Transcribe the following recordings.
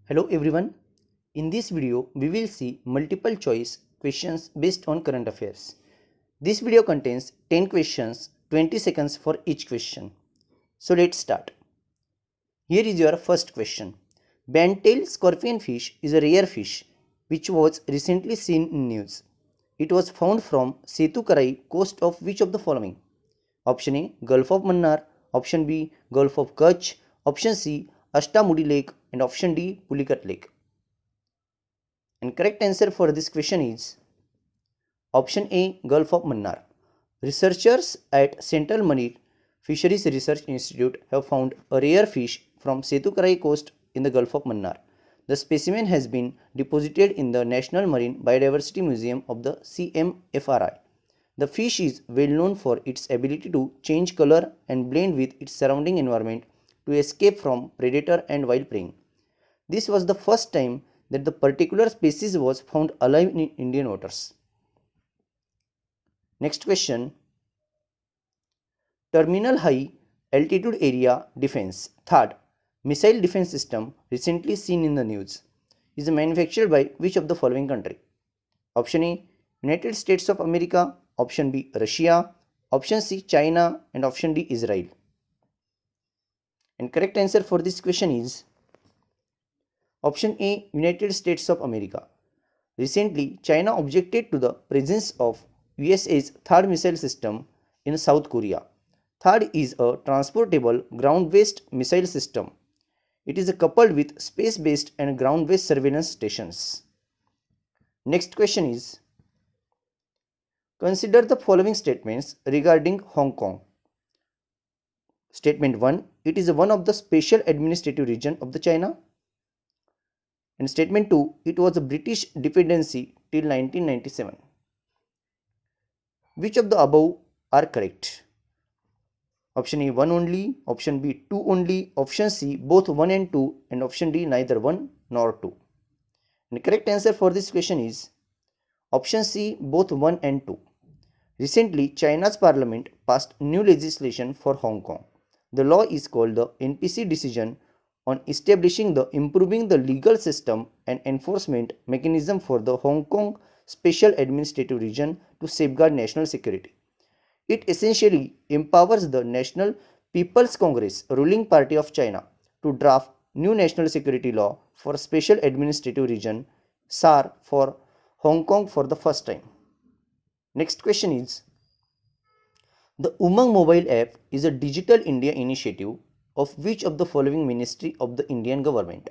Hello everyone. In this video, we will see multiple choice questions based on current affairs. This video contains 10 questions, 20 seconds for each question. So let's start. Here is your first question. Band-tailed scorpionfish is a rare fish which was recently seen in news. It was found from Setukarai coast of which of the following? Option A, Gulf of Mannar. Option B, Gulf of Kutch. Option C, Ashtamudi Lake. And option D, Pulicat Lake. And correct answer for this question is option A, Gulf of Mannar. Researchers at Central Marine Fisheries Research Institute have found a rare fish from Setukarai coast in the Gulf of Mannar. The specimen has been deposited in the National Marine Biodiversity Museum of the CMFRI. The fish is well known for its ability to change color and blend with its surrounding environment to escape from predator and while preying. This was the first time that the particular species was found alive in Indian waters. Next question. Terminal High Altitude Area Defense THAAD missile defense system recently seen in the news is manufactured by which of the following country? Option A, United States of America. Option B, Russia. Option C, China. And option D, Israel. And correct answer for this question is option A, United States of America. Recently, China objected to the presence of USA's THAAD missile system in South Korea. THAAD is a transportable ground-based missile system. It is coupled with space-based and ground-based surveillance stations. Next question is, consider the following statements regarding Hong Kong. Statement 1, it is one of the special administrative region of the China. And statement 2, it was a British dependency till 1997. Which of the above are correct? Option A, 1 only. Option B, 2 only. Option C, both 1 and 2. And option D, neither 1 nor 2. And the correct answer for this question is option C, both 1 and 2. Recently, China's parliament passed new legislation for Hong Kong. The law is called the NPC decision on establishing the improving the legal system and enforcement mechanism for the Hong Kong Special Administrative Region to safeguard national security. It essentially empowers the National People's Congress ruling party of China to draft new national security law for Special Administrative Region SAR for Hong Kong for the first time. Next question is, the Umang mobile app is a digital India initiative of which of the following ministry of the Indian government?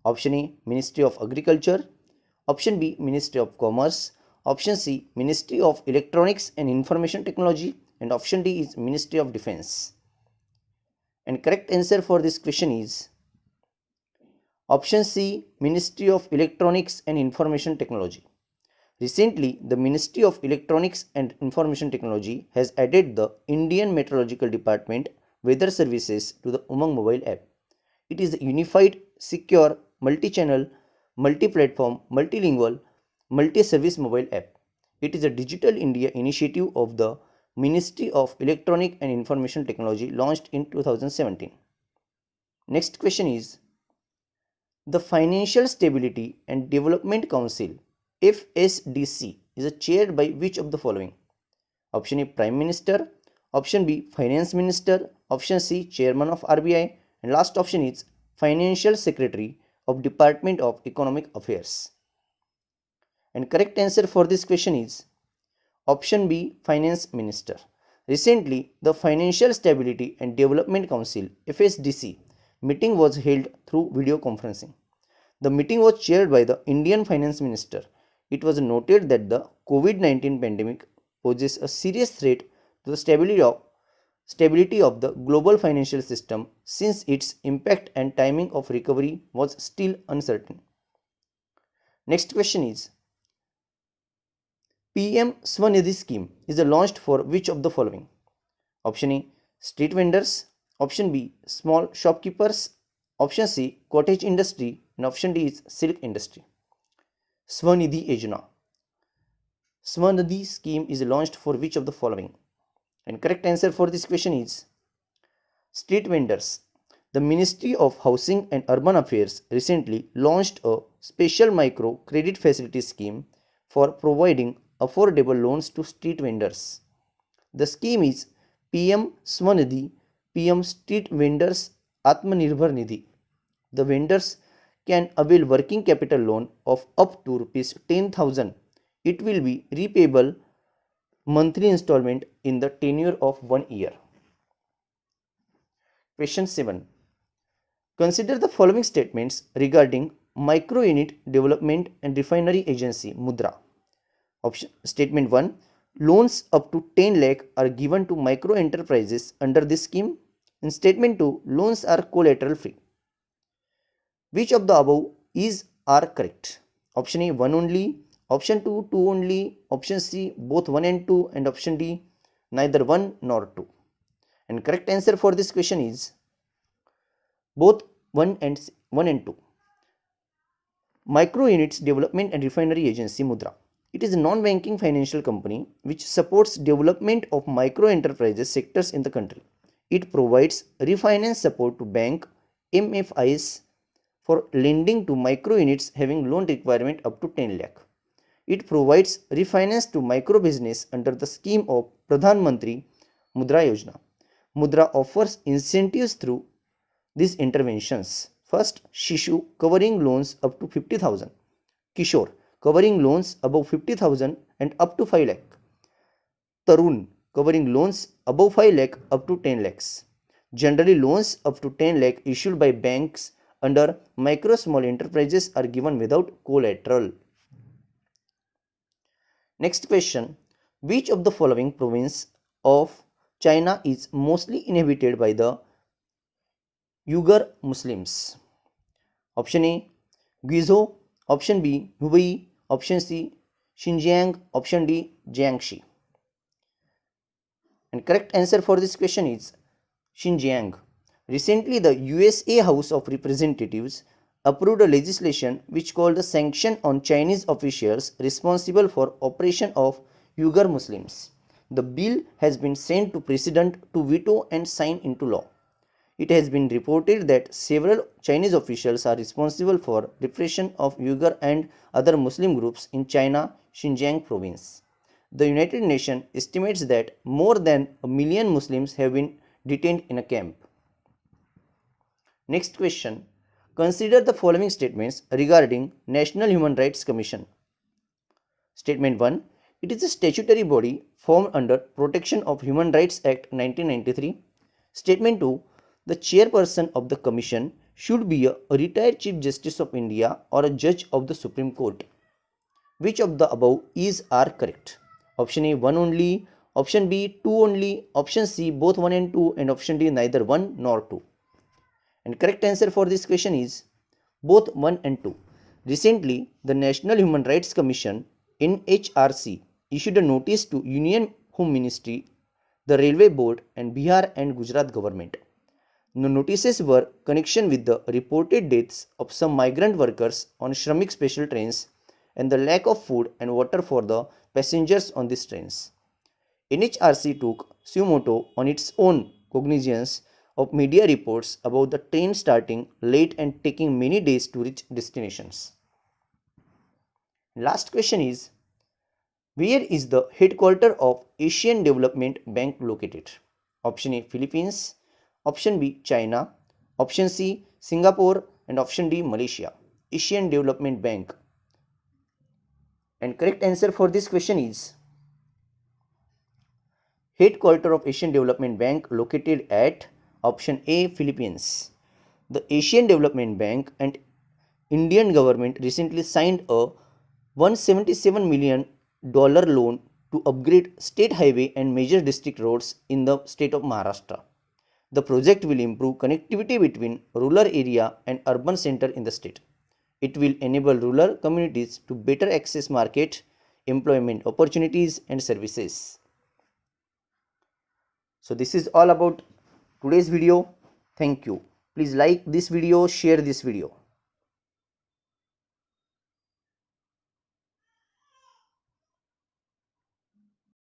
Option A, Ministry of Agriculture. Option B, Ministry of Commerce. Option C, Ministry of Electronics and Information Technology. And option D is Ministry of Defense. And correct answer for this question is option C, Ministry of Electronics and Information Technology. Recently, the Ministry of Electronics and Information Technology has added the Indian Meteorological Department Weather Services to the Umang mobile app. It is a unified, secure, multi-channel, multi-platform, multilingual, multi-service mobile app. It is a Digital India initiative of the Ministry of Electronic and Information Technology launched in 2017. Next question is, the Financial Stability and Development Council FSDC is chaired by which of the following? Option A, Prime Minister. Option B, Finance Minister. Option C, Chairman of RBI. And last option is Financial Secretary of Department of Economic Affairs. And correct answer for this question is option B, Finance Minister. Recently, the Financial Stability and Development Council FSDC meeting was held through video conferencing. The meeting was chaired by the Indian Finance Minister. It was noted that the COVID-19 pandemic poses a serious threat to the stability of the global financial system since its impact and timing of recovery was still uncertain. Next question is, PM Swanidhi scheme is launched for which of the following? Option A, street vendors. Option B, small shopkeepers. Option C, cottage industry. And option D is silk industry. Swanidhi Yojana. Swanidhi scheme is launched for which of the following? And correct answer for this question is street vendors. The Ministry of Housing and Urban Affairs recently launched a special micro credit facility scheme for providing affordable loans to street vendors. The scheme is PM Swanidhi, PM Street Vendors Atmanirbhar Nidhi. The vendors can avail working capital loan of up to rupees 10,000. It will be repayable monthly installment in the tenure of 1 year. Question 7. Consider the following statements regarding Micro Unit Development and Refinery Agency Mudra. Statement 1. Loans up to 10 lakh are given to micro enterprises under this scheme. In statement 2, loans are collateral free. Which of the above are correct? Option A 1 only, option 2 2 only, option C both 1 and 2, and option D neither 1 nor 2. And correct answer for this question is both 1 and 2. Micro Units Development and Refinery Agency Mudra. It is a non-banking financial company which supports development of micro enterprises sectors in the country. It provides refinance support to bank MFIs for lending to micro units having loan requirement up to 10 lakh. It provides refinance to micro business under the scheme of Pradhan Mantri Mudra Yojana. Mudra offers incentives through these interventions. First, Shishu covering loans up to 50,000. Kishore covering loans above 50,000 and up to 5 lakh. Tarun covering loans above 5 lakh up to 10 lakhs. Generally, loans up to 10 lakh issued by banks under micro small enterprises are given without collateral. Next question. Which of the following province of China is mostly inhabited by the Uyghur Muslims? Option A Guizhou, option B Hubei, option C Xinjiang, option D Jiangxi. And correct answer for this question is Xinjiang. Recently, the USA House of Representatives approved a legislation which called the Sanction on Chinese Officials Responsible for Oppression of Uyghur Muslims. The bill has been sent to President to veto and sign into law. It has been reported that several Chinese officials are responsible for repression of Uyghur and other Muslim groups in China, Xinjiang province. The United Nations estimates that more than 1 million Muslims have been detained in a camp. Next question. Consider the following statements regarding National Human Rights Commission. Statement 1. It is a statutory body formed under Protection of Human Rights Act 1993. Statement 2. The chairperson of the commission should be a retired Chief Justice of India or a judge of the Supreme Court. Which of the above are correct? Option A 1 only, option B 2 only, option C both 1 and 2, and option D neither 1 nor 2. And correct answer for this question is both 1 and 2. Recently, the National Human Rights Commission NHRC issued a notice to Union Home Ministry, the Railway Board, and Bihar and Gujarat government. The notices were connection with the reported deaths of some migrant workers on Shramik special trains and the lack of food and water for the passengers on these trains. NHRC took suo motu on its own cognizance of media reports about the train starting late and taking many days to reach destinations. Last question is, where is the headquarters of Asian Development Bank located? Option A Philippines, option B China, option C Singapore, and option D Malaysia. Asian Development Bank. And correct answer for this question is headquarters of Asian Development Bank located at option A Philippines. The Asian Development Bank and Indian government recently signed a $177 million loan to upgrade state highway and major district roads in the state of Maharashtra. The project will improve connectivity between rural area and urban center in the state. It will enable rural communities to better access market, employment opportunities and services. So this is all about today's video. Thank you. Please like this video, share this video.